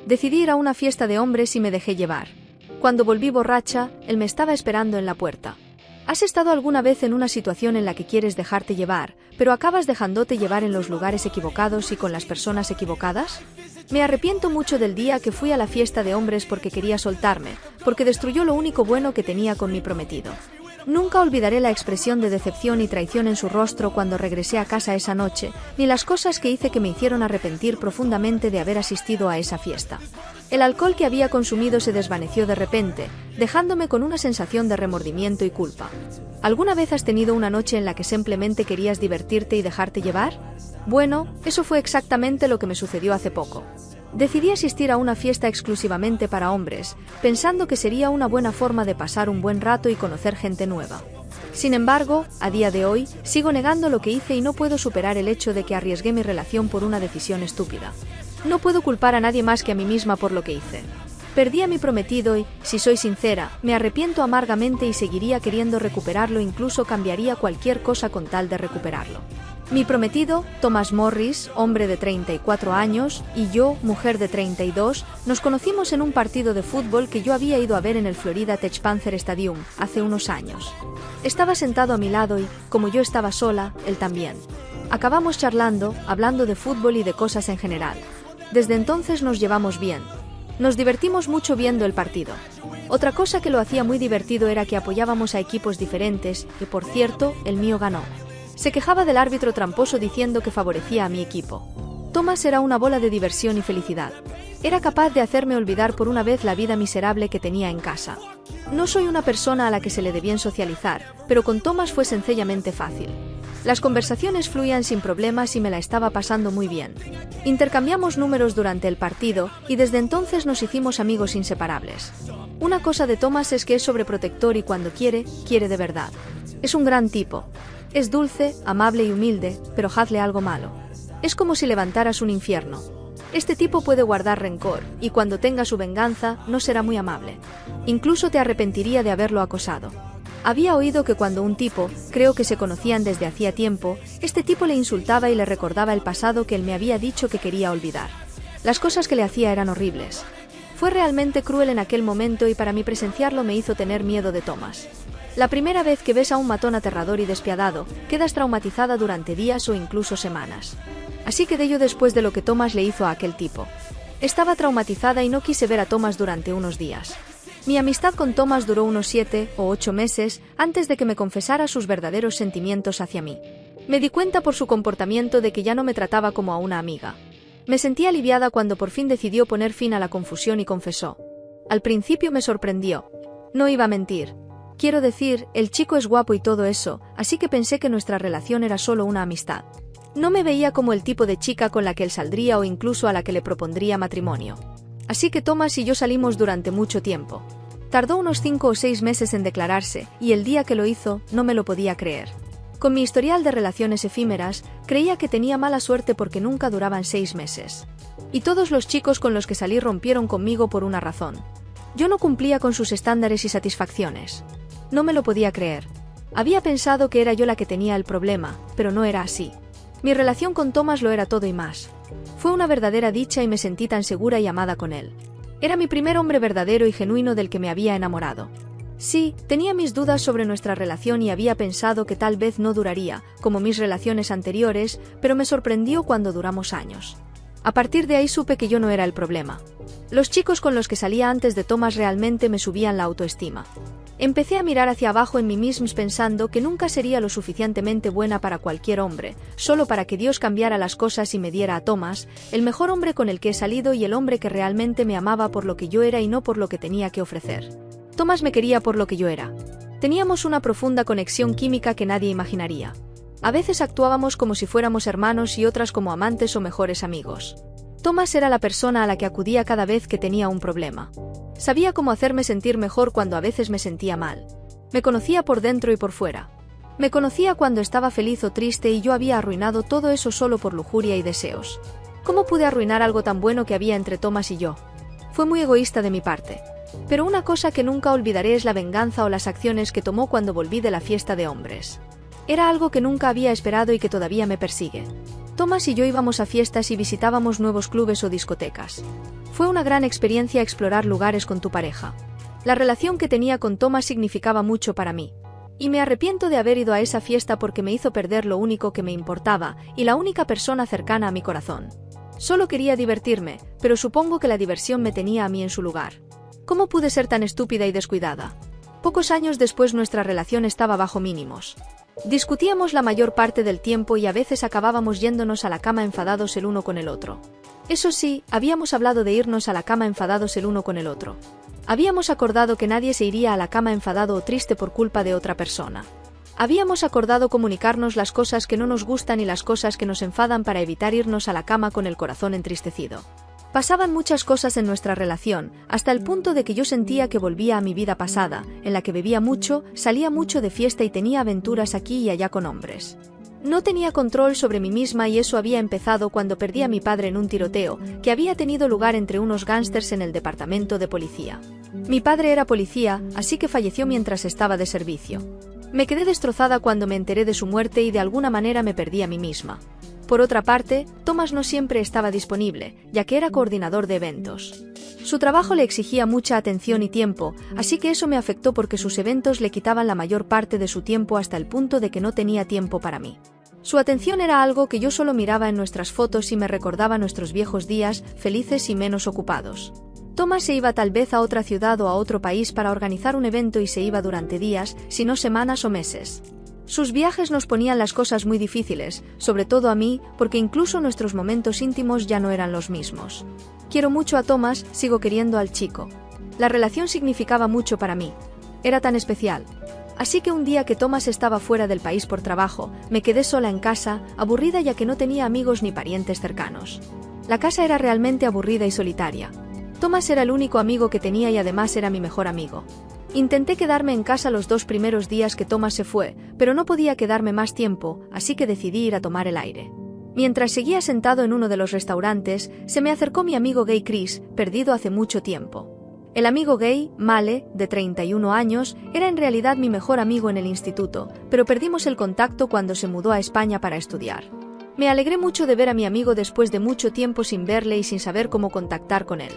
Decidí ir a una fiesta de hombres y me dejé llevar. Cuando volví borracha, él me estaba esperando en la puerta. ¿Has estado alguna vez en una situación en la que quieres dejarte llevar, pero acabas dejándote llevar en los lugares equivocados y con las personas equivocadas? Me arrepiento mucho del día que fui a la fiesta de hombres porque quería soltarme, porque destruyó lo único bueno que tenía con mi prometido. Nunca olvidaré la expresión de decepción y traición en su rostro cuando regresé a casa esa noche, ni las cosas que hice que me hicieron arrepentir profundamente de haber asistido a esa fiesta. El alcohol que había consumido se desvaneció de repente, dejándome con una sensación de remordimiento y culpa. ¿Alguna vez has tenido una noche en la que simplemente querías divertirte y dejarte llevar? Bueno, eso fue exactamente lo que me sucedió hace poco. Decidí asistir a una fiesta exclusivamente para hombres, pensando que sería una buena forma de pasar un buen rato y conocer gente nueva. Sin embargo, a día de hoy, sigo negando lo que hice y no puedo superar el hecho de que arriesgué mi relación por una decisión estúpida. No puedo culpar a nadie más que a mí misma por lo que hice. Perdí a mi prometido y, si soy sincera, me arrepiento amargamente y seguiría queriendo recuperarlo, incluso cambiaría cualquier cosa con tal de recuperarlo. Mi prometido, Thomas Morris, hombre de 34 años, y yo, mujer de 32, nos conocimos en un partido de fútbol que yo había ido a ver en el Florida Tech Panther Stadium, hace unos años. Estaba sentado a mi lado y, como yo estaba sola, él también. Acabamos charlando, hablando de fútbol y de cosas en general. Desde entonces nos llevamos bien. Nos divertimos mucho viendo el partido. Otra cosa que lo hacía muy divertido era que apoyábamos a equipos diferentes, y por cierto, el mío ganó. Se quejaba del árbitro tramposo diciendo que favorecía a mi equipo. Thomas era una bola de diversión y felicidad. Era capaz de hacerme olvidar por una vez la vida miserable que tenía en casa. No soy una persona a la que se le dé bien socializar, pero con Thomas fue sencillamente fácil. Las conversaciones fluían sin problemas y me la estaba pasando muy bien. Intercambiamos números durante el partido y desde entonces nos hicimos amigos inseparables. Una cosa de Thomas es que es sobreprotector y cuando quiere, quiere de verdad. Es un gran tipo. Es dulce, amable y humilde, pero hazle algo malo. Es como si levantaras un infierno. Este tipo puede guardar rencor, y cuando tenga su venganza, no será muy amable. Incluso te arrepentiría de haberlo acosado. Había oído que cuando un tipo, creo que se conocían desde hacía tiempo, este tipo le insultaba y le recordaba el pasado que él me había dicho que quería olvidar. Las cosas que le hacía eran horribles. Fue realmente cruel en aquel momento y para mí presenciarlo me hizo tener miedo de Thomas. La primera vez que ves a un matón aterrador y despiadado, quedas traumatizada durante días o incluso semanas. Así quedé yo después de lo que Thomas le hizo a aquel tipo. Estaba traumatizada y no quise ver a Thomas durante unos días. Mi amistad con Thomas duró unos 7 o 8 meses antes de que me confesara sus verdaderos sentimientos hacia mí. Me di cuenta por su comportamiento de que ya no me trataba como a una amiga. Me sentí aliviada cuando por fin decidió poner fin a la confusión y confesó. Al principio me sorprendió. No iba a mentir. Quiero decir, el chico es guapo y todo eso, así que pensé que nuestra relación era solo una amistad. No me veía como el tipo de chica con la que él saldría o incluso a la que le propondría matrimonio. Así que Thomas y yo salimos durante mucho tiempo. Tardó unos 5 o 6 meses en declararse, y el día que lo hizo, no me lo podía creer. Con mi historial de relaciones efímeras, creía que tenía mala suerte porque nunca duraban 6 meses. Y todos los chicos con los que salí rompieron conmigo por una razón. Yo no cumplía con sus estándares y satisfacciones. No me lo podía creer. Había pensado que era yo la que tenía el problema, pero no era así. Mi relación con Thomas lo era todo y más. Fue una verdadera dicha y me sentí tan segura y amada con él. Era mi primer hombre verdadero y genuino del que me había enamorado. Sí, tenía mis dudas sobre nuestra relación y había pensado que tal vez no duraría, como mis relaciones anteriores, pero me sorprendió cuando duramos años. A partir de ahí supe que yo no era el problema. Los chicos con los que salía antes de Thomas realmente me subían la autoestima. Empecé a mirar hacia abajo en mí misma pensando que nunca sería lo suficientemente buena para cualquier hombre, solo para que Dios cambiara las cosas y me diera a Thomas, el mejor hombre con el que he salido y el hombre que realmente me amaba por lo que yo era y no por lo que tenía que ofrecer. Thomas me quería por lo que yo era. Teníamos una profunda conexión química que nadie imaginaría. A veces actuábamos como si fuéramos hermanos y otras como amantes o mejores amigos. Thomas era la persona a la que acudía cada vez que tenía un problema. Sabía cómo hacerme sentir mejor cuando a veces me sentía mal. Me conocía por dentro y por fuera. Me conocía cuando estaba feliz o triste y yo había arruinado todo eso solo por lujuria y deseos. ¿Cómo pude arruinar algo tan bueno que había entre Thomas y yo? Fue muy egoísta de mi parte. Pero una cosa que nunca olvidaré es la venganza o las acciones que tomó cuando volví de la fiesta de hombres. Era algo que nunca había esperado y que todavía me persigue. Thomas y yo íbamos a fiestas y visitábamos nuevos clubes o discotecas. Fue una gran experiencia explorar lugares con tu pareja. La relación que tenía con Thomas significaba mucho para mí. Y me arrepiento de haber ido a esa fiesta porque me hizo perder lo único que me importaba y la única persona cercana a mi corazón. Solo quería divertirme, pero supongo que la diversión me tenía a mí en su lugar. ¿Cómo pude ser tan estúpida y descuidada? Pocos años después nuestra relación estaba bajo mínimos. Discutíamos la mayor parte del tiempo y a veces acabábamos yéndonos a la cama enfadados el uno con el otro. Eso sí, habíamos hablado de irnos a la cama enfadados el uno con el otro. Habíamos acordado que nadie se iría a la cama enfadado o triste por culpa de otra persona. Habíamos acordado comunicarnos las cosas que no nos gustan y las cosas que nos enfadan para evitar irnos a la cama con el corazón entristecido. Pasaban muchas cosas en nuestra relación, hasta el punto de que yo sentía que volvía a mi vida pasada, en la que bebía mucho, salía mucho de fiesta y tenía aventuras aquí y allá con hombres. No tenía control sobre mí misma y eso había empezado cuando perdí a mi padre en un tiroteo, que había tenido lugar entre unos gángsters en el departamento de policía. Mi padre era policía, así que falleció mientras estaba de servicio. Me quedé destrozada cuando me enteré de su muerte y de alguna manera me perdí a mí misma. Por otra parte, Thomas no siempre estaba disponible, ya que era coordinador de eventos. Su trabajo le exigía mucha atención y tiempo, así que eso me afectó porque sus eventos le quitaban la mayor parte de su tiempo hasta el punto de que no tenía tiempo para mí. Su atención era algo que yo solo miraba en nuestras fotos y me recordaba nuestros viejos días, felices y menos ocupados. Thomas se iba tal vez a otra ciudad o a otro país para organizar un evento y se iba durante días, si no semanas o meses. Sus viajes nos ponían las cosas muy difíciles, sobre todo a mí, porque incluso nuestros momentos íntimos ya no eran los mismos. Quiero mucho a Thomas, sigo queriendo al chico. La relación significaba mucho para mí. Era tan especial. Así que un día que Thomas estaba fuera del país por trabajo, me quedé sola en casa, aburrida ya que no tenía amigos ni parientes cercanos. La casa era realmente aburrida y solitaria. Thomas era el único amigo que tenía y además era mi mejor amigo. Intenté quedarme en casa los 2 primeros días que Thomas se fue, pero no podía quedarme más tiempo, así que decidí ir a tomar el aire. Mientras seguía sentado en uno de los restaurantes, se me acercó mi amigo gay Chris, perdido hace mucho tiempo. El amigo gay, Male, de 31 años, era en realidad mi mejor amigo en el instituto, pero perdimos el contacto cuando se mudó a España para estudiar. Me alegré mucho de ver a mi amigo después de mucho tiempo sin verle y sin saber cómo contactar con él.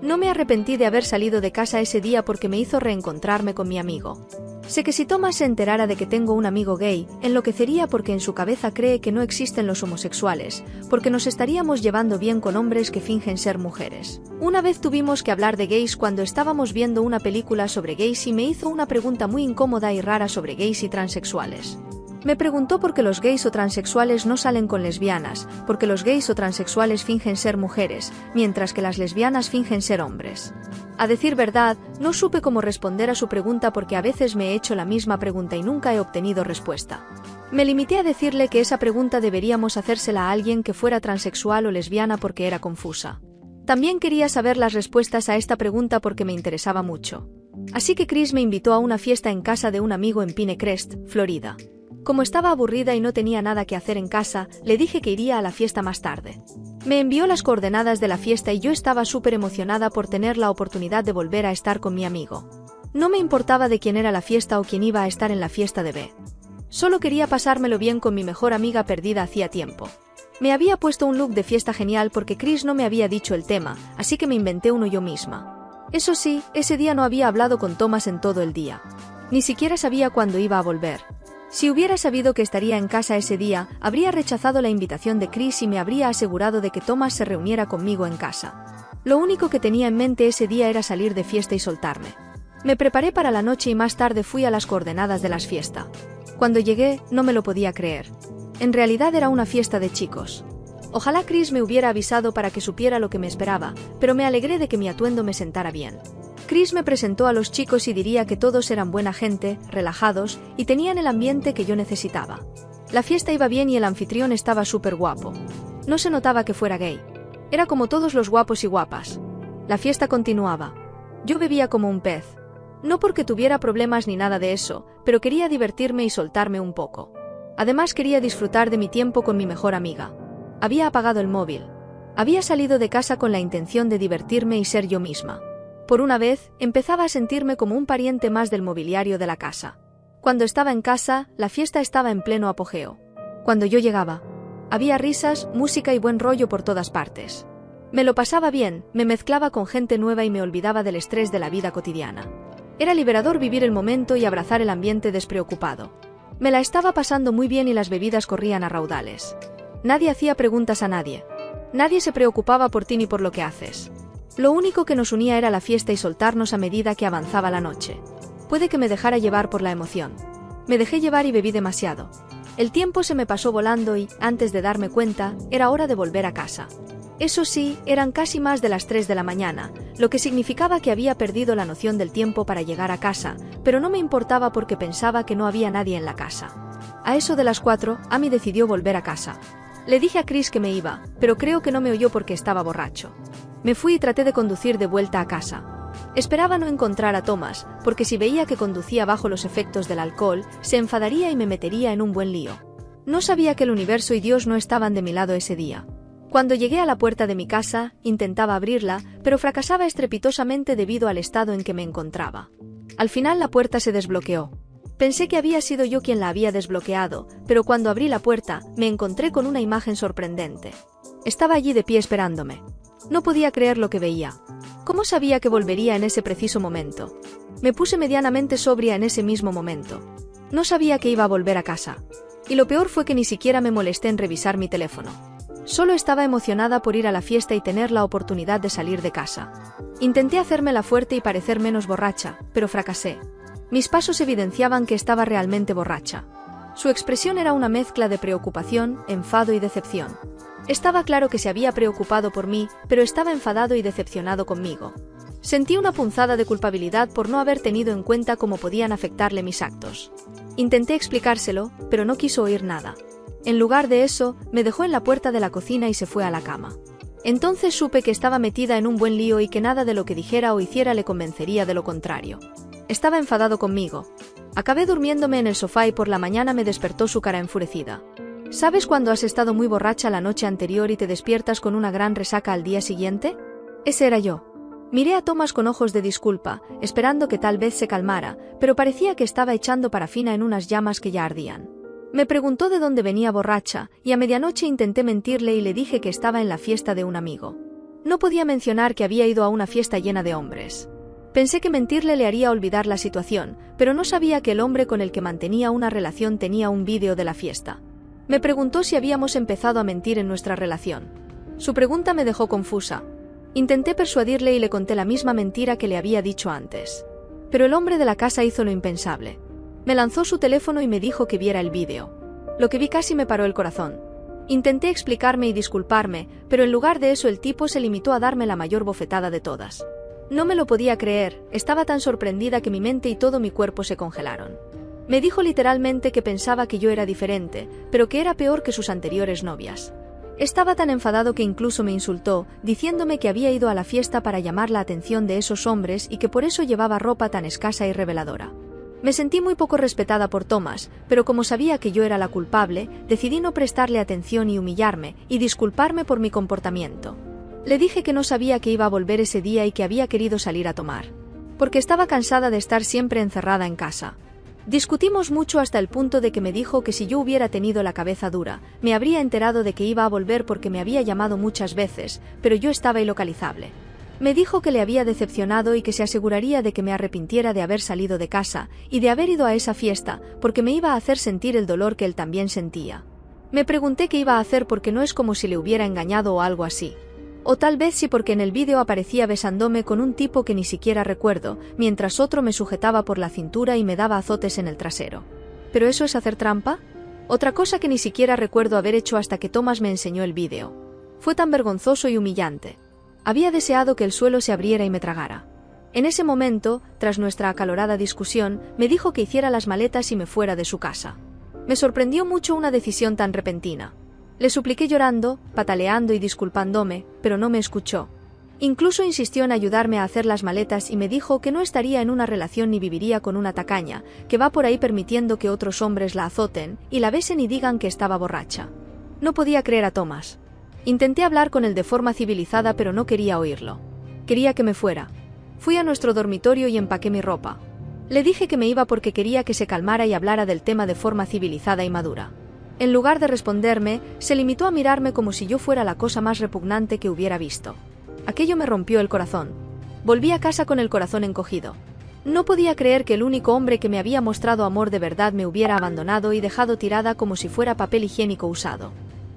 No me arrepentí de haber salido de casa ese día porque me hizo reencontrarme con mi amigo. Sé que si Thomas se enterara de que tengo un amigo gay, enloquecería porque en su cabeza cree que no existen los homosexuales, porque nos estaríamos llevando bien con hombres que fingen ser mujeres. Una vez tuvimos que hablar de gays cuando estábamos viendo una película sobre gays y me hizo una pregunta muy incómoda y rara sobre gays y transexuales. Me preguntó por qué los gays o transexuales no salen con lesbianas, porque los gays o transexuales fingen ser mujeres, mientras que las lesbianas fingen ser hombres. A decir verdad, no supe cómo responder a su pregunta porque a veces me he hecho la misma pregunta y nunca he obtenido respuesta. Me limité a decirle que esa pregunta deberíamos hacérsela a alguien que fuera transexual o lesbiana porque era confusa. También quería saber las respuestas a esta pregunta porque me interesaba mucho. Así que Chris me invitó a una fiesta en casa de un amigo en Pinecrest, Florida. Como estaba aburrida y no tenía nada que hacer en casa, le dije que iría a la fiesta más tarde. Me envió las coordenadas de la fiesta y yo estaba súper emocionada por tener la oportunidad de volver a estar con mi amigo. No me importaba de quién era la fiesta o quién iba a estar en la fiesta de B. Solo quería pasármelo bien con mi mejor amiga perdida hacía tiempo. Me había puesto un look de fiesta genial porque Chris no me había dicho el tema, así que me inventé uno yo misma. Eso sí, ese día no había hablado con Thomas en todo el día. Ni siquiera sabía cuándo iba a volver. Si hubiera sabido que estaría en casa ese día, habría rechazado la invitación de Chris y me habría asegurado de que Thomas se reuniera conmigo en casa. Lo único que tenía en mente ese día era salir de fiesta y soltarme. Me preparé para la noche y más tarde fui a las coordenadas de la fiesta. Cuando llegué, no me lo podía creer. En realidad era una fiesta de chicos. Ojalá Chris me hubiera avisado para que supiera lo que me esperaba, pero me alegré de que mi atuendo me sentara bien. Chris me presentó a los chicos y diría que todos eran buena gente, relajados, y tenían el ambiente que yo necesitaba. La fiesta iba bien y el anfitrión estaba súper guapo. No se notaba que fuera gay. Era como todos los guapos y guapas. La fiesta continuaba. Yo bebía como un pez. No porque tuviera problemas ni nada de eso, pero quería divertirme y soltarme un poco. Además quería disfrutar de mi tiempo con mi mejor amiga. Había apagado el móvil. Había salido de casa con la intención de divertirme y ser yo misma. Por una vez, empezaba a sentirme como un pariente más del mobiliario de la casa. Cuando estaba en casa, la fiesta estaba en pleno apogeo. Cuando yo llegaba, había risas, música y buen rollo por todas partes. Me lo pasaba bien, me mezclaba con gente nueva y me olvidaba del estrés de la vida cotidiana. Era liberador vivir el momento y abrazar el ambiente despreocupado. Me la estaba pasando muy bien y las bebidas corrían a raudales. Nadie hacía preguntas a nadie. Nadie se preocupaba por ti ni por lo que haces. Lo único que nos unía era la fiesta y soltarnos a medida que avanzaba la noche. Puede que me dejara llevar por la emoción. Me dejé llevar y bebí demasiado. El tiempo se me pasó volando y, antes de darme cuenta, era hora de volver a casa. Eso sí, eran casi más de las 3 de la mañana, lo que significaba que había perdido la noción del tiempo para llegar a casa, pero no me importaba porque pensaba que no había nadie en la casa. A eso de las 4, Amy decidió volver a casa. Le dije a Chris que me iba, pero creo que no me oyó porque estaba borracho. Me fui y traté de conducir de vuelta a casa. Esperaba no encontrar a Thomas, porque si veía que conducía bajo los efectos del alcohol, se enfadaría y me metería en un buen lío. No sabía que el universo y Dios no estaban de mi lado ese día. Cuando llegué a la puerta de mi casa, intentaba abrirla, pero fracasaba estrepitosamente debido al estado en que me encontraba. Al final la puerta se desbloqueó. Pensé que había sido yo quien la había desbloqueado, pero cuando abrí la puerta, me encontré con una imagen sorprendente. Estaba allí de pie esperándome. No podía creer lo que veía. ¿Cómo sabía que volvería en ese preciso momento? Me puse medianamente sobria en ese mismo momento. No sabía que iba a volver a casa. Y lo peor fue que ni siquiera me molesté en revisar mi teléfono. Solo estaba emocionada por ir a la fiesta y tener la oportunidad de salir de casa. Intenté hacérmela fuerte y parecer menos borracha, pero fracasé. Mis pasos evidenciaban que estaba realmente borracha. Su expresión era una mezcla de preocupación, enfado y decepción. Estaba claro que se había preocupado por mí, pero estaba enfadado y decepcionado conmigo. Sentí una punzada de culpabilidad por no haber tenido en cuenta cómo podían afectarle mis actos. Intenté explicárselo, pero no quiso oír nada. En lugar de eso, me dejó en la puerta de la cocina y se fue a la cama. Entonces supe que estaba metida en un buen lío y que nada de lo que dijera o hiciera le convencería de lo contrario. Estaba enfadado conmigo. Acabé durmiéndome en el sofá y por la mañana me despertó su cara enfurecida. ¿Sabes cuando has estado muy borracha la noche anterior y te despiertas con una gran resaca al día siguiente? Ese era yo. Miré a Thomas con ojos de disculpa, esperando que tal vez se calmara, pero parecía que estaba echando parafina en unas llamas que ya ardían. Me preguntó de dónde venía borracha, y a medianoche intenté mentirle y le dije que estaba en la fiesta de un amigo. No podía mencionar que había ido a una fiesta llena de hombres. Pensé que mentirle le haría olvidar la situación, pero no sabía que el hombre con el que mantenía una relación tenía un vídeo de la fiesta. Me preguntó si habíamos empezado a mentir en nuestra relación. Su pregunta me dejó confusa. Intenté persuadirle y le conté la misma mentira que le había dicho antes. Pero el hombre de la casa hizo lo impensable. Me lanzó su teléfono y me dijo que viera el vídeo. Lo que vi casi me paró el corazón. Intenté explicarme y disculparme, pero en lugar de eso el tipo se limitó a darme la mayor bofetada de todas. No me lo podía creer, estaba tan sorprendida que mi mente y todo mi cuerpo se congelaron. Me dijo literalmente que pensaba que yo era diferente, pero que era peor que sus anteriores novias. Estaba tan enfadado que incluso me insultó, diciéndome que había ido a la fiesta para llamar la atención de esos hombres y que por eso llevaba ropa tan escasa y reveladora. Me sentí muy poco respetada por Thomas, pero como sabía que yo era la culpable, decidí no prestarle atención y humillarme, y disculparme por mi comportamiento. Le dije que no sabía que iba a volver ese día y que había querido salir a tomar. Porque estaba cansada de estar siempre encerrada en casa. Discutimos mucho hasta el punto de que me dijo que si yo hubiera tenido la cabeza dura, me habría enterado de que iba a volver porque me había llamado muchas veces, pero yo estaba ilocalizable. Me dijo que le había decepcionado y que se aseguraría de que me arrepintiera de haber salido de casa y de haber ido a esa fiesta, porque me iba a hacer sentir el dolor que él también sentía. Me pregunté qué iba a hacer porque no es como si le hubiera engañado o algo así. O tal vez sí porque en el vídeo aparecía besándome con un tipo que ni siquiera recuerdo, mientras otro me sujetaba por la cintura y me daba azotes en el trasero. ¿Pero eso es hacer trampa? Otra cosa que ni siquiera recuerdo haber hecho hasta que Thomas me enseñó el vídeo. Fue tan vergonzoso y humillante. Había deseado que el suelo se abriera y me tragara. En ese momento, tras nuestra acalorada discusión, me dijo que hiciera las maletas y me fuera de su casa. Me sorprendió mucho una decisión tan repentina. Le supliqué llorando, pataleando y disculpándome, pero no me escuchó. Incluso insistió en ayudarme a hacer las maletas y me dijo que no estaría en una relación ni viviría con una tacaña, que va por ahí permitiendo que otros hombres la azoten, y la besen y digan que estaba borracha. No podía creer a Thomas. Intenté hablar con él de forma civilizada pero no quería oírlo. Quería que me fuera. Fui a nuestro dormitorio y empaqué mi ropa. Le dije que me iba porque quería que se calmara y hablara del tema de forma civilizada y madura. En lugar de responderme, se limitó a mirarme como si yo fuera la cosa más repugnante que hubiera visto. Aquello me rompió el corazón. Volví a casa con el corazón encogido. No podía creer que el único hombre que me había mostrado amor de verdad me hubiera abandonado y dejado tirada como si fuera papel higiénico usado.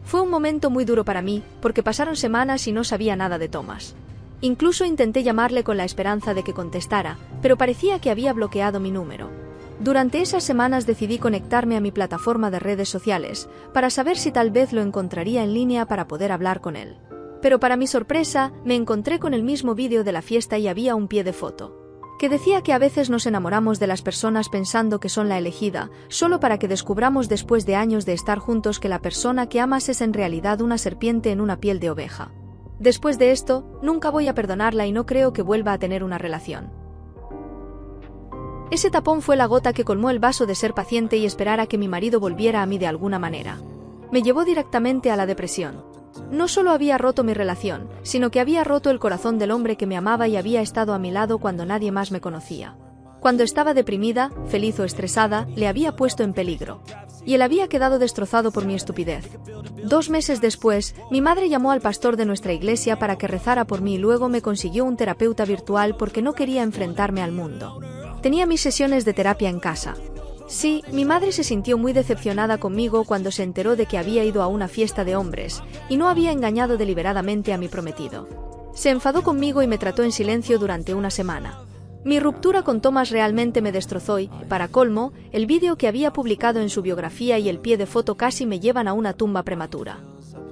Fue un momento muy duro para mí, porque pasaron semanas y no sabía nada de Thomas. Incluso intenté llamarle con la esperanza de que contestara, pero parecía que había bloqueado mi número. Durante esas semanas decidí conectarme a mi plataforma de redes sociales, para saber si tal vez lo encontraría en línea para poder hablar con él. Pero para mi sorpresa, me encontré con el mismo vídeo de la fiesta y había un pie de foto que decía que a veces nos enamoramos de las personas pensando que son la elegida, solo para que descubramos después de años de estar juntos que la persona que amas es en realidad una serpiente en una piel de oveja. Después de esto, nunca voy a perdonarla y no creo que vuelva a tener una relación. Ese tapón fue la gota que colmó el vaso de ser paciente y esperar a que mi marido volviera a mí de alguna manera. Me llevó directamente a la depresión. No solo había roto mi relación, sino que había roto el corazón del hombre que me amaba y había estado a mi lado cuando nadie más me conocía. Cuando estaba deprimida, feliz o estresada, le había puesto en peligro. Y él había quedado destrozado por mi estupidez. 2 meses después, mi madre llamó al pastor de nuestra iglesia para que rezara por mí y luego me consiguió un terapeuta virtual porque no quería enfrentarme al mundo. Tenía mis sesiones de terapia en casa. Sí, mi madre se sintió muy decepcionada conmigo cuando se enteró de que había ido a una fiesta de hombres, y no había engañado deliberadamente a mi prometido. Se enfadó conmigo y me trató en silencio durante una semana. Mi ruptura con Thomas realmente me destrozó y, para colmo, el vídeo que había publicado en su biografía y el pie de foto casi me llevan a una tumba prematura.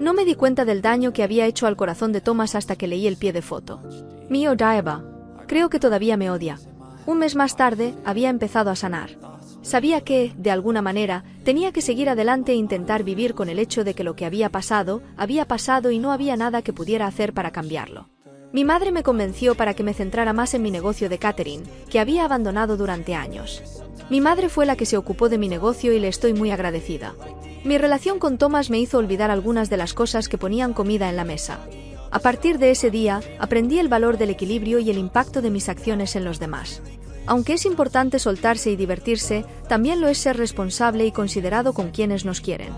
No me di cuenta del daño que había hecho al corazón de Thomas hasta que leí el pie de foto. Mi odiaba. Creo que todavía me odia. Un mes más tarde, había empezado a sanar. Sabía que, de alguna manera, tenía que seguir adelante e intentar vivir con el hecho de que lo que había pasado y no había nada que pudiera hacer para cambiarlo. Mi madre me convenció para que me centrara más en mi negocio de catering, que había abandonado durante años. Mi madre fue la que se ocupó de mi negocio y le estoy muy agradecida. Mi relación con Thomas me hizo olvidar algunas de las cosas que ponían comida en la mesa. A partir de ese día, aprendí el valor del equilibrio y el impacto de mis acciones en los demás. Aunque es importante soltarse y divertirse, también lo es ser responsable y considerado con quienes nos quieren.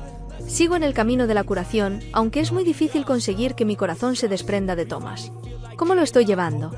Sigo en el camino de la curación, aunque es muy difícil conseguir que mi corazón se desprenda de Thomas. ¿Cómo lo estoy llevando?